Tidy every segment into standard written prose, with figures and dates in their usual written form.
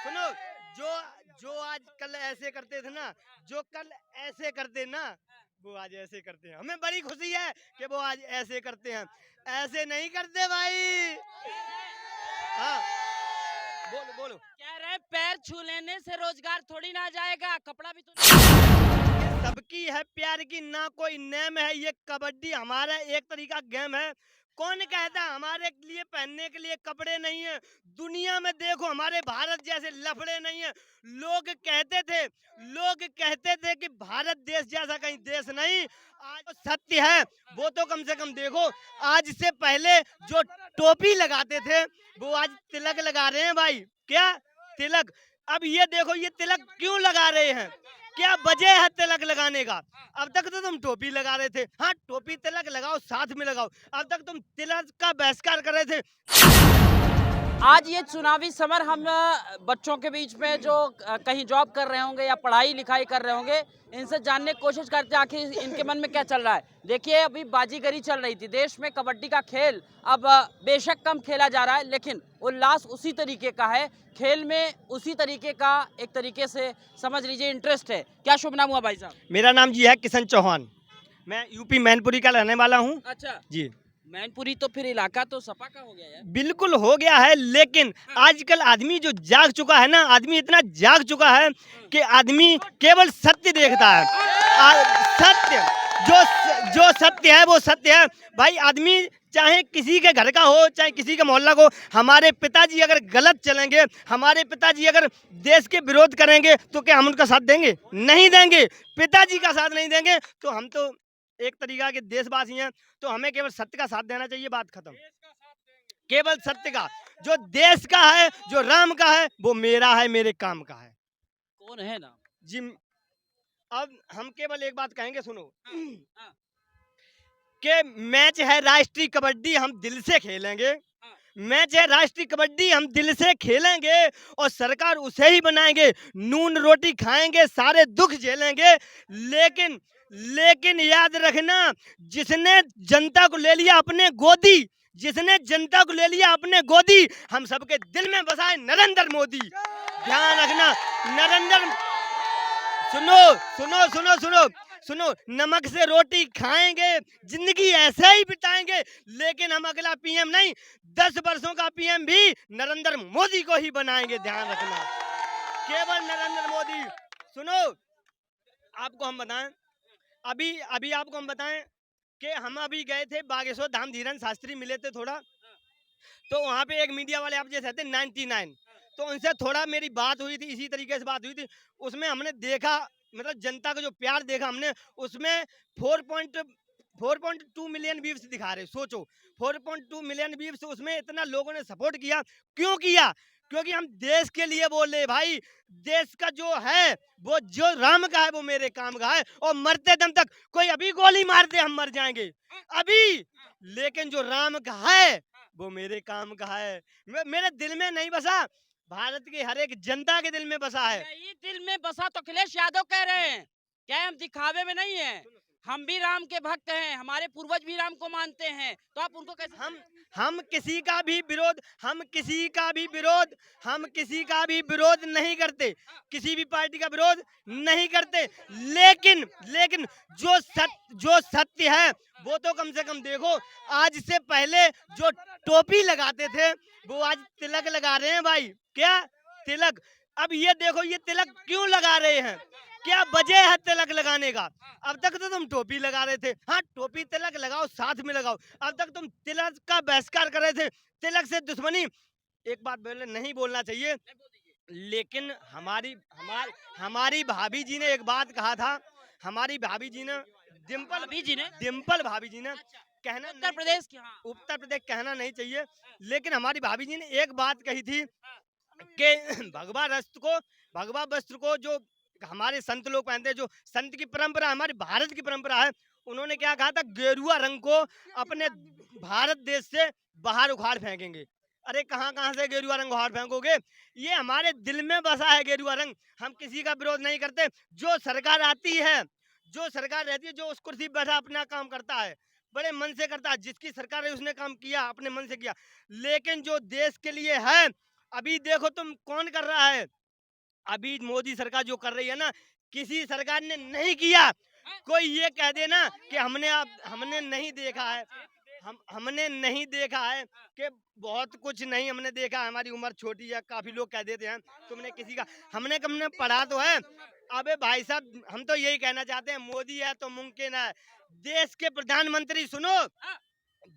सुनो, जो जो आज कल ऐसे करते थे ना, जो कल ऐसे करते ना, वो आज ऐसे करते हैं। हमें बड़ी खुशी है कि वो आज ऐसे करते हैं, ऐसे नहीं करते भाई। हाँ, बोलो बोलो। कह रहे हैं पैर छू लेने से रोजगार थोड़ी ना आ जाएगा, कपड़ा भी तो नहीं। ये सबकी है प्यार की, ना कोई नेम है। ये कबड्डी हमारा एक तरीका गेम है। कौन कहता है हमारे लिए पहनने के लिए कपड़े नहीं है? दुनिया में देखो, हमारे भारत जैसे लफड़े नहीं है। लोग कहते थे कि भारत देश जैसा कहीं देश नहीं। आज तो सत्य है, वो तो कम से कम देखो। आज से पहले जो टोपी लगाते थे, वो आज तिलक लगा रहे हैं भाई। क्या तिलक? अब ये देखो, ये तिलक क्यों लगा रहे हैं? क्या वजह है तिलक लगाने का? अब तक तो तुम टोपी लगा रहे थे। हाँ, टोपी तिलक लगाओ, साथ में लगाओ। अब तक तुम तिलक का बहिष्कार कर रहे थे। आज ये चुनावी समर हम बच्चों के बीच में जो कहीं जॉब कर रहे होंगे या पढ़ाई लिखाई कर रहे होंगे, इनसे जानने की कोशिश करते हैं आखिर इनके मन में क्या चल रहा है। देखिए, अभी बाजीगरी चल रही थी देश में, कबड्डी का खेल अब बेशक कम खेला जा रहा है, लेकिन उल्लास उसी तरीके का है, खेल में उसी तरीके का एक तरीके से समझ लीजिए इंटरेस्ट है। क्या शुभ नाम हुआ भाई साहब? मेरा नाम जी है किशन चौहान। मैं यूपी मैनपुरी का रहने वाला हूँ अच्छा, जी। मैनपुरी तो फिर इलाका तो सपा का हो गया यार। बिल्कुल हो गया है, लेकिन आजकल आदमी जो जाग चुका है ना, आदमी इतना जाग चुका है कि आदमी केवल सत्य देखता है। सत्य, जो सत्य है वो सत्य है भाई। आदमी चाहे किसी के घर का हो, चाहे किसी के मोहल्ला को, हमारे पिताजी अगर गलत चलेंगे, हमारे पिताजी अगर देश के विरोध करेंगे, तो क्या हम उनका साथ देंगे? नहीं देंगे। पिताजी का साथ नहीं देंगे तो हम तो एक तरीका के देशवासी हैं, तो हमें केवल सत्य का साथ देना चाहिए। बात खत्म। केवल सत्य का, जो देश का है, जो राम का है, वो मेरा है, मेरे काम का है कौन है ना? जी। अब हम केवल एक बात कहेंगे, सुनो। हाँ। कि मैच है राष्ट्रीय कबड्डी, हम दिल से खेलेंगे। मैच है राष्ट्रीय कबड्डी, हम दिल से खेलेंगे और सरकार उसे ही बनाएंगे। नून रोटी खाएंगे, सारे दुख झेलेंगे। लेकिन लेकिन याद रखना, जिसने जनता को ले लिया अपने गोदी, जिसने जनता को ले लिया अपने गोदी, हम सबके दिल में बसा है नरेंद्र मोदी। ध्यान रखना, नरेंद्र। सुनो सुनो सुनो सुनो सुनो, नमक से रोटी खाएंगे, जिंदगी ऐसे ही बिताएंगे, लेकिन हम अगला पीएम नहीं, 10 वर्षों का पीएम भी नरेंद्र मोदी को ही बनाएंगे। ध्यान रखना, केवल नरेंद्र मोदी। सुनो, आपको हम बताएं, अभी अभी आपको हम बताएं कि हम अभी गए थे बागेश्वर धाम, धीरेन्द्र शास्त्री मिले थे थोड़ा। तो वहाँ पे एक मीडिया वाले आप जैसे थे 99, तो उनसे थोड़ा मेरी बात हुई थी, इसी तरीके से बात हुई थी। उसमें हमने देखा, मतलब जनता का जो प्यार देखा हमने, उसमें 4.2 मिलियन व्यूज दिखा रहे। सोचो, 4.2 मिलियन व्यूज, उसमें इतना लोगों ने सपोर्ट किया। क्यों किया? क्योंकि हम देश के लिए बोले भाई। देश का जो है, वो जो राम का है, वो मेरे काम का है। और मरते दम तक, कोई अभी गोली मार दे हम मर जाएंगे अभी, लेकिन जो राम का है वो मेरे काम का है। मेरे दिल में नहीं बसा, भारत की हर एक जनता के दिल में बसा है। यही दिल में बसा तो अखिलेश यादव कह रहे हैं। क्या हम दिखावे में नहीं है? हम भी राम के भक्त हैं, हमारे पूर्वज भी राम को मानते हैं, तो आप उनको कैसे? हम किसी का भी विरोध, हम किसी का भी विरोध, हम किसी का भी विरोध नहीं करते, किसी भी पार्टी का विरोध नहीं करते। लेकिन लेकिन जो सत्य है वो तो कम से कम देखो। आज से पहले जो टोपी लगाते थे, वो आज तिलक लगा रहे हैं भाई। क्या तिलक? अब ये देखो, ये तिलक क्यों लगा रहे हैं? क्या वजह है तिलक लगाने का? अब तक तो तुम टोपी लगा रहे थे। हाँ, टोपी तिलक लगाओ, साथ में लगाओ। अब तक तुम तिलक का बहिष्कार कर रहे थे, तिलक से दुश्मनी। एक बात बोले, नहीं बोलना चाहिए, लेकिन हमारी भाभी जी ने एक बात कहा था। हमारी भाभी जी ने, डिम्पल भाभी जी ने, कहना उत्तर प्रदेश की, हाँ, उत्तर प्रदेश कहना नहीं चाहिए, लेकिन हमारी भाभी जी ने एक बात कही थी कि भगवा वस्त्र को जो हमारे संत लोग पहनते हैं, जो संत की परंपरा, हमारे भारत की परंपरा है, उन्होंने क्या कहा था? गेरुआ रंग को अपने भारत देश से बाहर उखाड़ फेंकेंगे। अरे कहाँ से गेरुआ रंग उखाड़ फेंकोगे? ये हमारे दिल में बसा है गेरुआ रंग। हम किसी का विरोध नहीं करते। जो सरकार आती है, जो सरकार रहती है, जो उस कुर्सी पर बैठा अपना काम करता है, बड़े मन से करता है। जिसकी सरकार है उसने काम किया, अपने मन से किया। लेकिन जो देश के लिए है, अभी देखो तुम कौन कर रहा है, अभी मोदी सरकार जो कर रही है ना, किसी सरकार ने नहीं किया। कोई ये कह दे ना कि हमने नहीं देखा है, हमने नहीं देखा है, कि बहुत कुछ नहीं हमने देखा है, हमारी उम्र छोटी है, काफी लोग कह देते हैं तुमने किसी का, हमने पढ़ा तो है। अबे भाई साहब, हम तो यही कहना चाहते हैं, मोदी है तो मुमकिन है। देश के प्रधानमंत्री सुनो,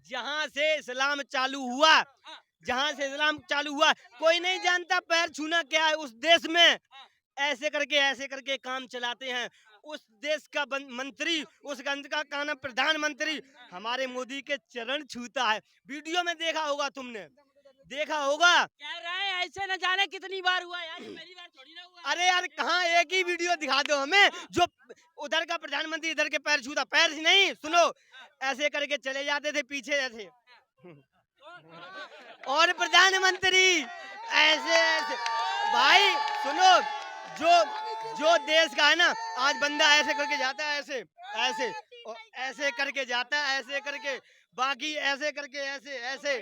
जहां से इस्लाम चालू हुआ, जहां से इस्लाम चालू हुआ, कोई नहीं जानता पैर छूना क्या है उस देश में। ऐसे करके काम चलाते हैं। उस देश का मंत्री, उस गंज का काना प्रधानमंत्री हमारे मोदी के चरण छूता है। वीडियो में देखा होगा तुमने, देखा होगा। कह रहे हैं ऐसे न जाने कितनी बार हुआ यार, ये पहली बार थोड़ी ना हुआ। अरे यार, कहाँ एक ही वीडियो दिखा दो हमें जो उधर का प्रधानमंत्री इधर के पैर छूता, पैर ही नहीं, सुनो, ऐसे करके चले जाते थे पीछे ऐसे, और प्रधानमंत्री ऐसे ऐसे। भाई सुनो, जो जो देश का है ना, आज बंदा ऐसे करके जाता है, ऐसे ऐसे, और ऐसे करके जाता है, ऐसे करके, बाकी ऐसे करके ऐसे ऐसे।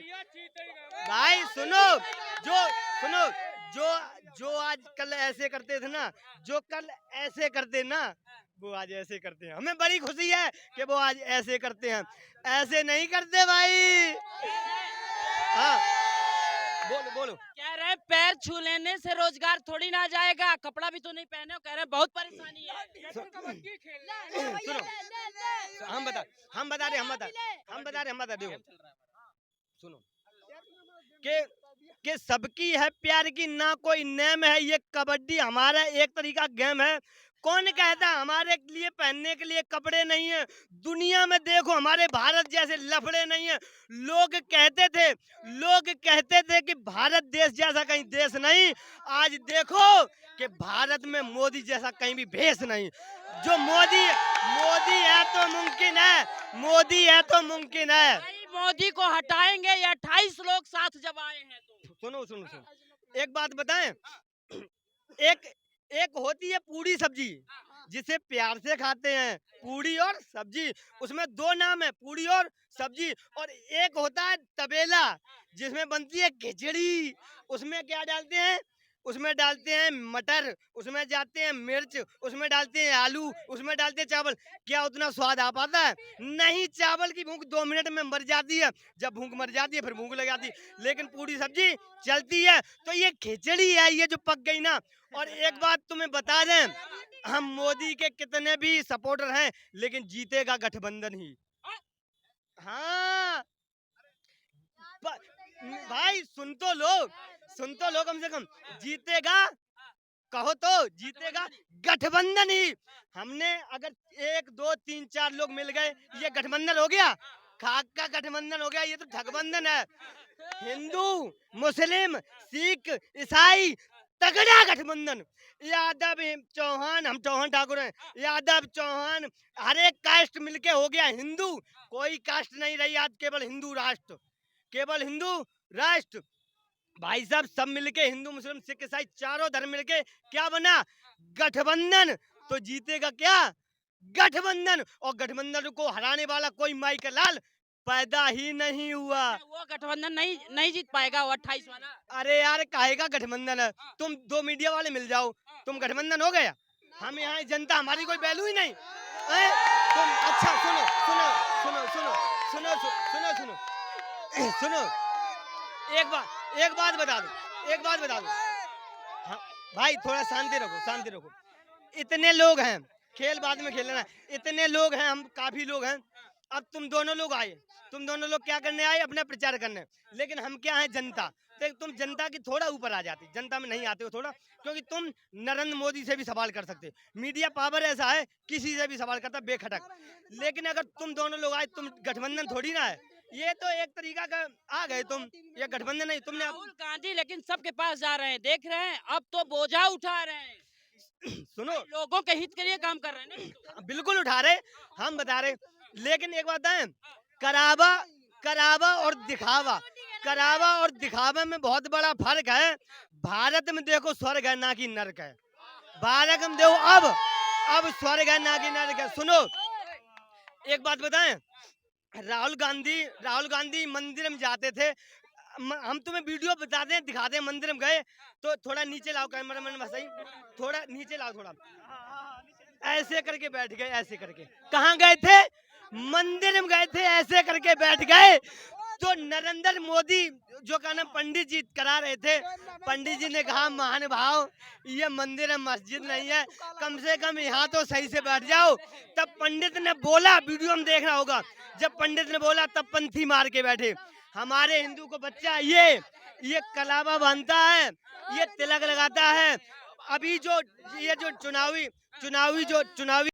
भाई सुनो, सुनो, जो जो आज कल ऐसे करते थे ना, जो कल ऐसे करते ना, वो आज ऐसे करते हैं। हमें बड़ी खुशी है कि वो आज ऐसे करते हैं, ऐसे नहीं करते भाई। हाँ, बोलो बोलो। कह रहे हैं पैर छू लेने से रोजगार थोड़ी ना आ जाएगा, कपड़ा भी तो नहीं पहने हो, कह रहे हैं बहुत परेशानी है। सुनो, हम बता रहे, देखो सुनो, कि सबकी है प्यार की ना कोई नेम है, ये कबड्डी हमारा एक तरीका गेम है। कौन कहता हमारे लिए पहनने के लिए कपड़े नहीं है? दुनिया में देखो, हमारे भारत जैसे लफड़े नहीं है। लोग कहते थे कि भारत देश जैसा कहीं देश नहीं। आज देखो कि भारत में मोदी जैसा कहीं भी भेष नहीं। जो मोदी है तो मुमकिन है, मोदी है तो मुमकिन है। भाई मोदी को हटाएंगे या 28 लोग साथ जब आए हैं तो। सुनो, एक बात बताएं, एक होती है पूरी सब्जी, जिसे प्यार से खाते हैं, पूरी और सब्जी, उसमें दो नाम है, पूरी और सब्जी। और एक होता है तबेला, जिसमें बनती है खिचड़ी, उसमें क्या डालते हैं? उसमें डालते हैं मटर, उसमें जाते हैं मिर्च, उसमें डालते हैं आलू, उसमें डालते हैं चावल। क्या उतना स्वाद आ पाता है? नहीं। चावल की भूख 2 मिनट में मर जाती है, जब भूख मर जाती है फिर भूख लग जाती है, लेकिन पूरी सब्जी चलती है। तो ये खिचड़ी है, ये जो पक गई ना। और एक बात तुम्हें बता दें, हम मोदी के कितने भी सपोर्टर हैं, लेकिन जीतेगा गठबंधन ही। हाँ भाई, सुन तो लो कम से कम, जीतेगा, कहो तो जीतेगा गठबंधन ही। हमने अगर 1 2 3 4 लोग मिल गए, ये गठबंधन हो गया, खाक का गठबंधन हो गया, ये तो ठगबंधन है। हिंदू, मुस्लिम, सिख, ईसाई, तगड़ा गठबंधन। यादव चौहान, हम चौहान ठाकुर हैं, यादव चौहान, हर एक कास्ट मिलके हो गया हिंदू। कोई कास्ट नहीं रही आज, केवल हिंदू राष्ट्र, केवल हिंदू राष्ट्र। भाई साहब, सब मिलके, हिंदू मुस्लिम सिख ईसाई चारों धर्म मिलके क्या बना? गठबंधन। तो जीतेगा क्या? गठबंधन। और गठबंधन को हराने वाला कोई माई का लाल पैदा ही नहीं हुआ। वो गठबंधन नहीं जीत पाएगा, वो 28 वाला। अरे यार, काहे का गठबंधन है? तुम 2 मीडिया वाले मिल जाओ, तुम गठबंधन हो गया। हम यहाँ जनता, हमारी कोई वैल्यू ही नहीं है? तुम अच्छा सुनो, एक बात बता दो। हाँ, भाई थोड़ा शांति रखो। इतने लोग हैं, खेल बाद में खेल लेना। इतने लोग हैं, हम काफी लोग हैं। अब तुम दोनों लोग आए, तुम दोनों लोग क्या करने आए? अपना प्रचार करने। लेकिन हम क्या है? जनता। तो तुम जनता की थोड़ा ऊपर आ जाती, जनता में नहीं आते हो थोड़ा, क्योंकि तुम नरेंद्र मोदी से भी सवाल कर सकते। मीडिया पावर ऐसा है, किसी से भी सवाल करता बेखटक। लेकिन अगर तुम दोनों लोग आए, तुम गठबंधन थोड़ी ना है, ये तो एक तरीका का आ गए तुम, ये गठबंधन नहीं। तुमने राहुल गांधी लेकिन सबके पास जा रहे हैं, देख रहे हैं, अब तो बोझा उठा रहे हैं। सुनो, लोगों के हित के लिए काम कर रहे हैं ना। बिल्कुल उठा रहे, हम बता रहे। लेकिन एक बात है, करावा और दिखावा में बहुत बड़ा फर्क है। भारत में देखो स्वर्ग है ना कि नरक है। भारत में देखो अब स्वर्ग है ना कि नरक है। सुनो, एक बात बताएं, राहुल गांधी मंदिर में जाते थे, हम तुम्हें वीडियो बता दें, दिखा दें, मंदिर में गए तो थोड़ा नीचे लाओ कैमरामैन भाई, थोड़ा नीचे लाओ, थोड़ा ऐसे करके बैठ गए, ऐसे करके। कहाँ गए थे? मंदिर में गए थे, ऐसे करके बैठ गए। तो नरेंद्र मोदी जो का नाम पंडित जी करा रहे थे, पंडित जी ने कहा महानुभाव ये मंदिर है, मस्जिद नहीं है, कम से कम यहाँ तो सही से बैठ जाओ। तब पंडित ने बोला, वीडियो में देखना होगा, जब पंडित ने बोला तब पंथी मार के बैठे। हमारे हिंदू को बच्चा ये कलावा बांधता है, ये तिलक लगाता है। अभी जो ये जो चुनावी